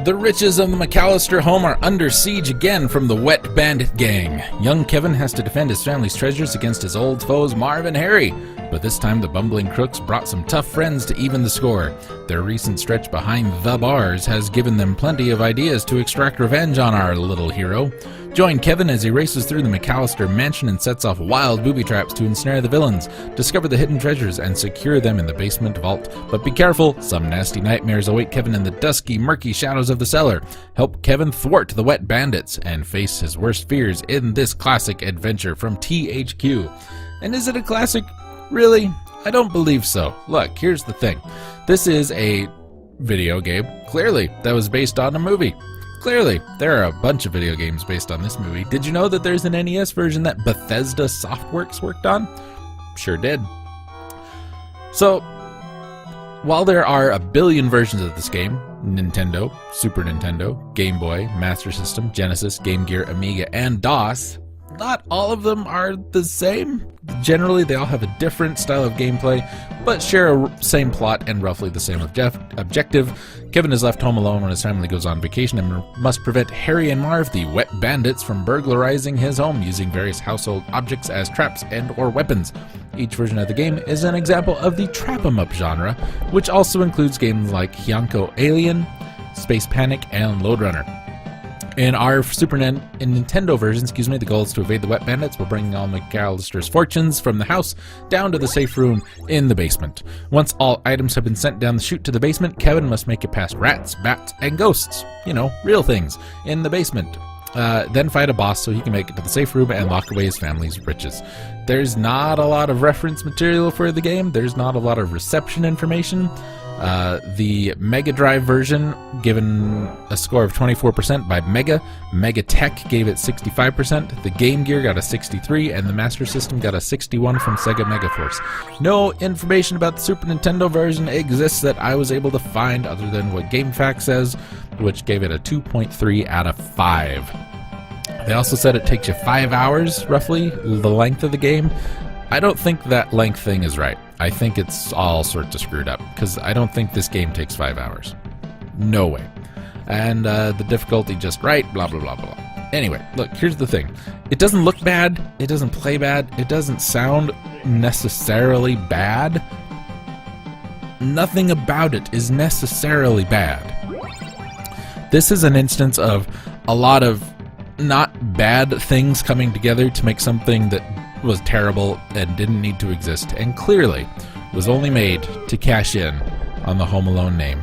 The riches of the McAllister home are under siege again from the Wet Bandit gang. Young Kevin has to defend his family's treasures against his old foes Marv and Harry, but this time the bumbling crooks brought some tough friends to even the score. Their recent stretch behind the bars has given them plenty of ideas to extract revenge on our little hero. Join Kevin as he races through the McAllister mansion and sets off wild booby traps to ensnare the villains, discover the hidden treasures, and secure them in the basement vault. But be careful, some nasty nightmares await Kevin in the dusky, murky shadows of the cellar. Help Kevin thwart the Wet Bandits and face his worst fears in this classic adventure from THQ. And is it a classic? Really? I don't believe so. Look, here's the thing. This is a video game, clearly, that was based on a movie. Clearly, there are a bunch of video games based on this movie. Did you know that there's an NES version that Bethesda Softworks worked on? Sure did. So, while there are a billion versions of this game, Nintendo, Super Nintendo, Game Boy, Master System, Genesis, Game Gear, Amiga, and DOS, not all of them are the same. Generally, they all have a different style of gameplay, but share a same plot and roughly the same objective. Kevin is left home alone when his family goes on vacation and must prevent Harry and Marv, the Wet Bandits, from burglarizing his home using various household objects as traps and or weapons. Each version of the game is an example of the trap-em-up genre, which also includes games like Hyanko Alien, Space Panic, and Lode Runner. In our Nintendo version, the goal is to evade the Wet Bandits while bringing all McAllister's fortunes from the house down to the safe room in the basement. Once all items have been sent down the chute to the basement, Kevin must make it past rats, bats, and ghosts. You know, real things, in the basement. Then fight a boss so he can make it to the safe room and lock away his family's riches. There's not a lot of reference material for the game. There's not a lot of reception information. The Mega Drive version given a score of 24% by Mega Tech gave it 65%, the Game Gear got a 63, and the Master System got a 61 from Sega Megaforce. No information about the Super Nintendo version exists that I was able to find other than what GameFAQs says, which gave it a 2.3 out of 5. They also said it takes you 5 hours, roughly, the length of the game. I don't think that length thing is right. I think it's all sorts of screwed up, because I don't think this game takes 5 hours. No way. And the difficulty just right, blah, blah, blah, blah. Anyway, look, here's the thing. It doesn't look bad. It doesn't play bad. It doesn't sound necessarily bad. Nothing about it is necessarily bad. This is an instance of a lot of not bad things coming together to make something that was terrible and didn't need to exist, and clearly was only made to cash in on the Home Alone name.